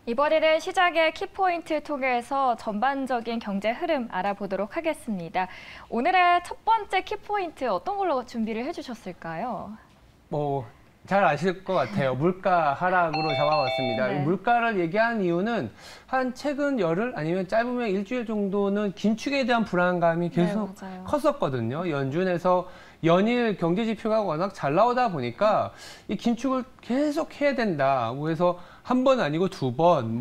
이번에는 시장의 키포인트 통해서 전반적인 경제 흐름 알아보도록 하겠습니다. 오늘의 첫 번째 키포인트 어떤 걸로 준비를 해주셨을까요? 잘 아실 것 같아요. 물가 하락으로 잡아봤습니다. 네. 물가를 얘기한 이유는 한 최근 열흘 아니면 짧으면 일주일 정도는 긴축에 대한 불안감이 계속 컸었거든요. 연준에서 연일 경제 지표가 워낙 잘 나오다 보니까 이 긴축을 계속 해야 된다. 그래서 한 번 아니고 두 번,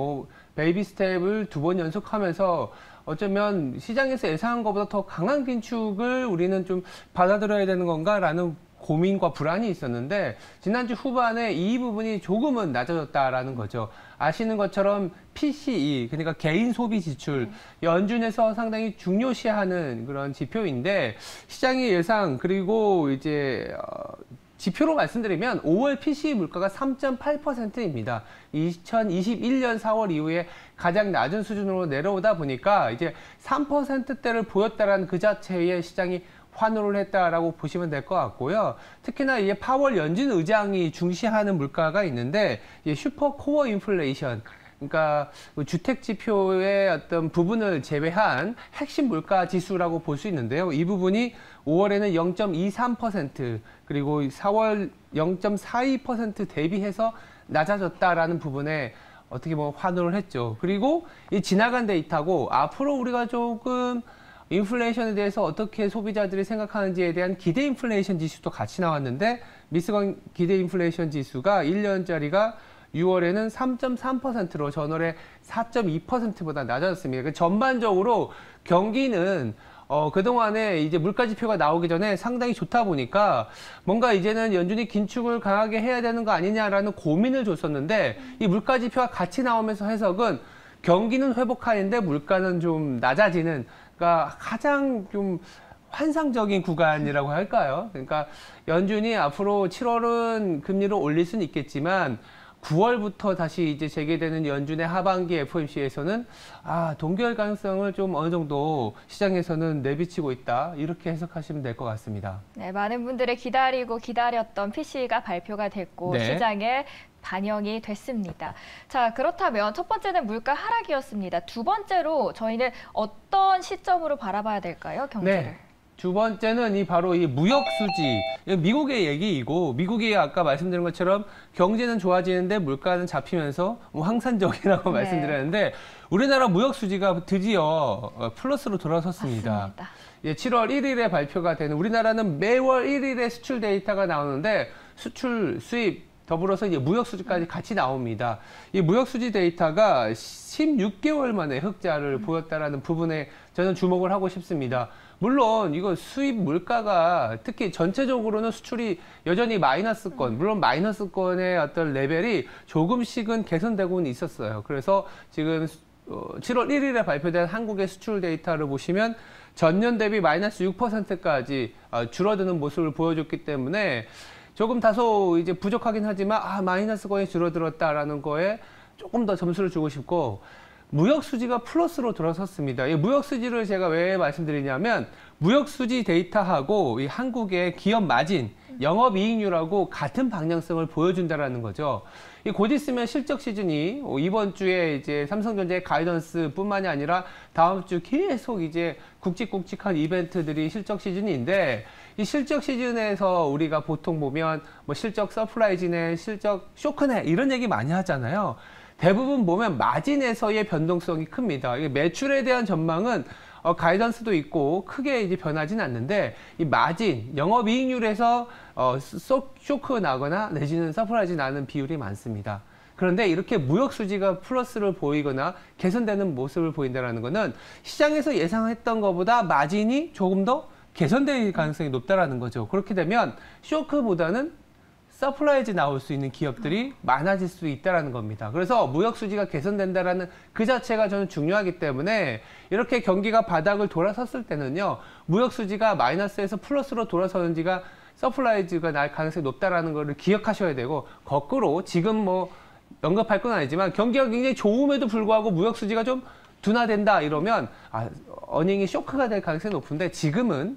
베이비 스텝을 두 번 연속하면서 어쩌면 시장에서 예상한 것보다 더 강한 긴축을 우리는 좀 받아들여야 되는 건가라는 고민과 불안이 있었는데 지난주 후반에 이 부분이 조금은 낮아졌다라는 거죠. 아시는 것처럼 PCE, 그러니까 개인 소비 지출, 연준에서 상당히 중요시하는 그런 지표인데 시장의 예상 그리고 이제 지표로 말씀드리면 5월 PCE 물가가 3.8%입니다. 2021년 4월 이후에 가장 낮은 수준으로 내려오다 보니까 이제 3%대를 보였다라는 그 자체에 시장이 환호를 했다라고 보시면 될 것 같고요. 특히나 이제 파월 연준 의장이 중시하는 물가가 있는데 슈퍼 코어 인플레이션, 그러니까 주택 지표의 어떤 부분을 제외한 핵심 물가 지수라고 볼 수 있는데요. 이 부분이 5월에는 0.23% 그리고 4월 0.42% 대비해서 낮아졌다라는 부분에 어떻게 보면 환호를 했죠. 그리고 이 지나간 데이터고 앞으로 우리가 조금 인플레이션에 대해서 어떻게 소비자들이 생각하는지에 대한 기대 인플레이션 지수도 같이 나왔는데 미스건 기대 인플레이션 지수가 1년짜리가 6월에는 3.3%로 전월에 4.2%보다 낮아졌습니다. 그러니까 전반적으로 경기는 그동안에 이제 물가 지표가 나오기 전에 상당히 좋다 보니까 뭔가 이제는 연준이 긴축을 강하게 해야 되는 거 아니냐라는 고민을 줬었는데 이 물가 지표가 같이 나오면서 해석은 경기는 회복하는데 물가는 좀 낮아지는, 그러니까 가장 좀 환상적인 구간이라고 할까요? 그러니까 연준이 앞으로 7월은 금리를 올릴 수는 있겠지만 9월부터 다시 이제 재개되는 연준의 하반기 FOMC에서는 동결 가능성을 좀 어느 정도 시장에서는 내비치고 있다. 이렇게 해석하시면 될 것 같습니다. 네, 많은 분들이 기다렸던 PCE가 발표가 됐고 시장에 반영이 됐습니다. 자, 그렇다면 첫 번째는 물가 하락이었습니다. 두 번째로 저희는 어떤 시점으로 바라봐야 될까요, 경제를? 네. 두 번째는 바로 이 무역 수지, 미국의 얘기이고 미국이 아까 말씀드린 것처럼 경제는 좋아지는데 물가는 잡히면서 황산적이라고 말씀드렸는데 우리나라 무역 수지가 드디어 플러스로 돌아섰습니다. 맞습니다. 7월 1일에 발표가 되는, 우리나라는 매월 1일에 수출 데이터가 나오는데 수출, 수입 더불어서 이제 무역 수지까지 같이 나옵니다. 이 무역 수지 데이터가 16개월 만에 흑자를 보였다라는 부분에 저는 주목을 하고 싶습니다. 물론 이거 수입 물가가 특히 전체적으로는 수출이 여전히 마이너스권, 물론 마이너스권의 어떤 레벨이 조금씩은 개선되고는 있었어요. 그래서 지금 7월 1일에 발표된 한국의 수출 데이터를 보시면 전년 대비 마이너스 6%까지 줄어드는 모습을 보여줬기 때문에 조금 다소 이제 부족하긴 하지만 마이너스권이 줄어들었다라는 거에 조금 더 점수를 주고 싶고, 무역 수지가 플러스로 돌아섰습니다. 이 무역 수지를 제가 왜 말씀드리냐면 무역 수지 데이터하고 이 한국의 기업 마진, 영업이익률하고 같은 방향성을 보여준다라는 거죠. 곧 있으면 실적 시즌이 이번 주에 이제 삼성전자의 가이던스뿐만이 아니라 다음 주 계속 이제 굵직굵직한 이벤트들이 실적 시즌인데, 이 실적 시즌에서 우리가 보통 보면 실적 서프라이즈네, 실적 쇼크네 이런 얘기 많이 하잖아요. 대부분 보면 마진에서의 변동성이 큽니다. 매출에 대한 전망은 가이던스도 있고 크게 이제 변하진 않는데 이 마진, 영업이익률에서 쇼크 나거나 내지는 서프라이즈 나는 비율이 많습니다. 그런데 이렇게 무역 수지가 플러스를 보이거나 개선되는 모습을 보인다는 것은 시장에서 예상했던 것보다 마진이 조금 더 개선될 가능성이 높다라는 거죠. 그렇게 되면 쇼크보다는 서플라이즈 나올 수 있는 기업들이 많아질 수 있다는 겁니다. 그래서 무역 수지가 개선된다라는 그 자체가 저는 중요하기 때문에 이렇게 경기가 바닥을 돌아섰을 때는요, 무역 수지가 마이너스에서 플러스로 돌아서는지가 서플라이즈가 날 가능성이 높다라는 것을 기억하셔야 되고, 거꾸로 지금 언급할 건 아니지만 경기가 굉장히 좋음에도 불구하고 무역 수지가 좀 둔화된다 이러면 어닝이 쇼크가 될 가능성이 높은데 지금은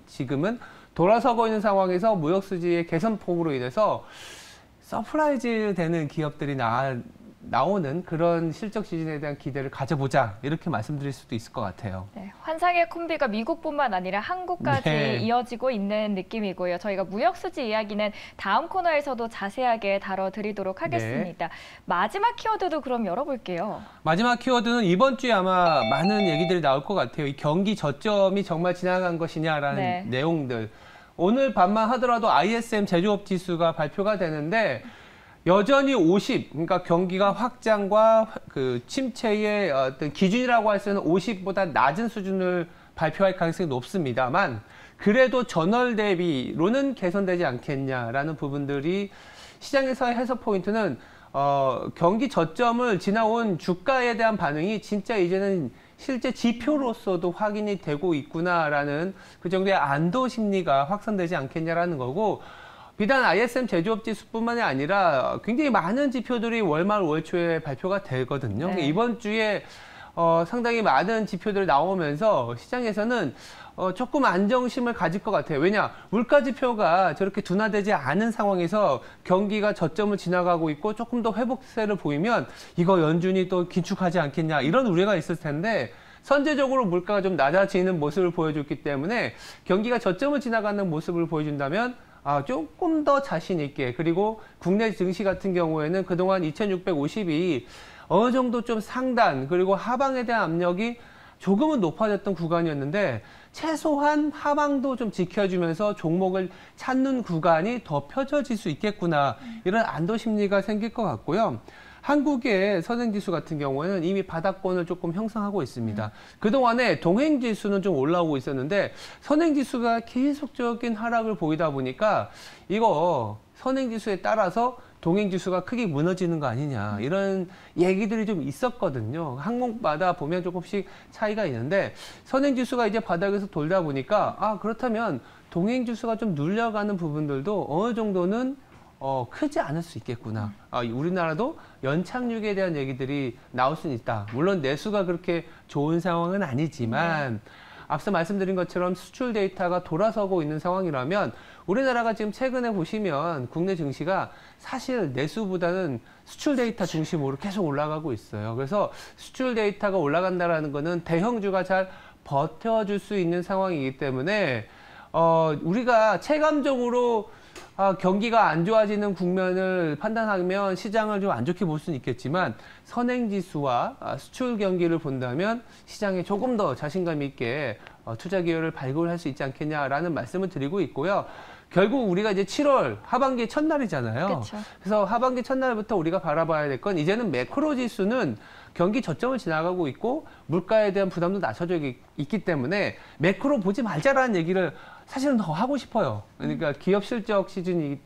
돌아서고 있는 상황에서 무역 수지의 개선폭으로 인해서 서프라이즈 되는 기업들이 나오는 그런 실적 시즌에 대한 기대를 가져보자 이렇게 말씀드릴 수도 있을 것 같아요. 네, 환상의 콤비가 미국뿐만 아니라 한국까지 네. 이어지고 있는 느낌이고요. 저희가 무역수지 이야기는 다음 코너에서도 자세하게 다뤄드리도록 하겠습니다. 네. 마지막 키워드도 그럼 열어볼게요. 마지막 키워드는 이번 주에 아마 많은 얘기들이 나올 것 같아요. 이 경기 저점이 정말 지나간 것이냐라는 네. 내용들. 오늘 밤만 하더라도 ISM 제조업 지수가 발표가 되는데 여전히 50, 그러니까 경기가 확장과 그 침체의 어떤 기준이라고 할 수 있는 50보다 낮은 수준을 발표할 가능성이 높습니다만 그래도 전월 대비로는 개선되지 않겠냐라는 부분들이 시장에서의 해석 포인트는 경기 저점을 지나온 주가에 대한 반응이 진짜 이제는 실제 지표로서도 확인이 되고 있구나라는 그 정도의 안도 심리가 확산되지 않겠냐라는 거고 비단 ISM 제조업 지수뿐만이 아니라 굉장히 많은 지표들이 월말 월초에 발표가 되거든요. 네. 이번 주에 상당히 많은 지표들이 나오면서 시장에서는 조금 안정심을 가질 것 같아요. 왜냐? 물가 지표가 저렇게 둔화되지 않은 상황에서 경기가 저점을 지나가고 있고 조금 더 회복세를 보이면 이거 연준이 또 긴축하지 않겠냐 이런 우려가 있을 텐데 선제적으로 물가가 좀 낮아지는 모습을 보여줬기 때문에 경기가 저점을 지나가는 모습을 보여준다면 조금 더 자신 있게 그리고 국내 증시 같은 경우에는 그동안 2650이 어느 정도 좀 상단 그리고 하방에 대한 압력이 조금은 높아졌던 구간이었는데 최소한 하방도 좀 지켜주면서 종목을 찾는 구간이 더 펴져질 수 있겠구나 이런 안도 심리가 생길 것 같고요. 한국의 선행지수 같은 경우에는 이미 바닥권을 조금 형성하고 있습니다. 그동안에 동행지수는 좀 올라오고 있었는데 선행지수가 계속적인 하락을 보이다 보니까 이거 선행지수에 따라서 동행지수가 크게 무너지는 거 아니냐 이런 얘기들이 좀 있었거든요. 항목마다 보면 조금씩 차이가 있는데 선행지수가 이제 바닥에서 돌다 보니까 그렇다면 동행지수가 좀 눌려가는 부분들도 어느 정도는 크지 않을 수 있겠구나. 우리나라도 연착륙에 대한 얘기들이 나올 수는 있다. 물론 내수가 그렇게 좋은 상황은 아니지만 앞서 말씀드린 것처럼 수출 데이터가 돌아서고 있는 상황이라면 우리나라가 지금 최근에 보시면 국내 증시가 사실 내수보다는 수출 데이터 중심으로 계속 올라가고 있어요. 그래서 수출 데이터가 올라간다는 거는 대형주가 잘 버텨줄 수 있는 상황이기 때문에 우리가 체감적으로 경기가 안 좋아지는 국면을 판단하면 시장을 좀 안 좋게 볼 수는 있겠지만 선행지수와 수출 경기를 본다면 시장에 조금 더 자신감 있게 투자 기회를 발굴할 수 있지 않겠냐라는 말씀을 드리고 있고요. 결국 우리가 이제 7월 하반기 첫날이잖아요. 그쵸. 그래서 하반기 첫날부터 우리가 바라봐야 될 건 이제는 매크로 지수는 경기 저점을 지나가고 있고 물가에 대한 부담도 낮춰져 있기 때문에 매크로 보지 말자라는 얘기를 사실은 더 하고 싶어요. 그러니까 기업 실적 시즌이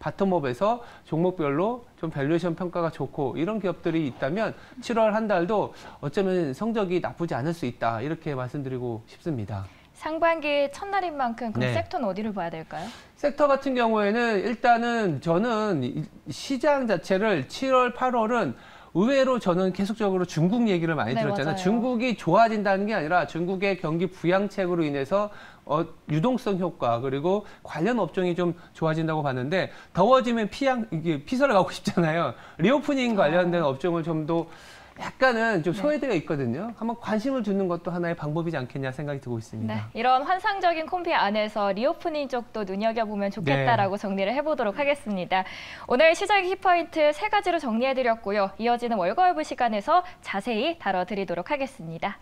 바텀업에서 종목별로 좀 밸류에이션 평가가 좋고 이런 기업들이 있다면 7월 한 달도 어쩌면 성적이 나쁘지 않을 수 있다. 이렇게 말씀드리고 싶습니다. 상반기 첫날인 만큼 그럼 섹터는 어디를 봐야 될까요? 섹터 같은 경우에는 일단은 저는 시장 자체를 7월, 8월은 의외로 저는 계속적으로 중국 얘기를 많이 들었잖아요. 맞아요. 중국이 좋아진다는 게 아니라 중국의 경기 부양책으로 인해서 유동성 효과 그리고 관련 업종이 좀 좋아진다고 봤는데 더워지면 피서를 가고 싶잖아요. 리오프닝 관련된 업종을 좀 더 약간은 좀 소외되어 있거든요. 한번 관심을 두는 것도 하나의 방법이지 않겠냐 생각이 들고 있습니다. 네, 이런 환상적인 콤비 안에서 리오프닝 쪽도 눈여겨보면 좋겠다라고 정리를 해보도록 하겠습니다. 오늘 시장 키포인트 3가지로 정리해드렸고요. 이어지는 월거울부 시간에서 자세히 다뤄드리도록 하겠습니다.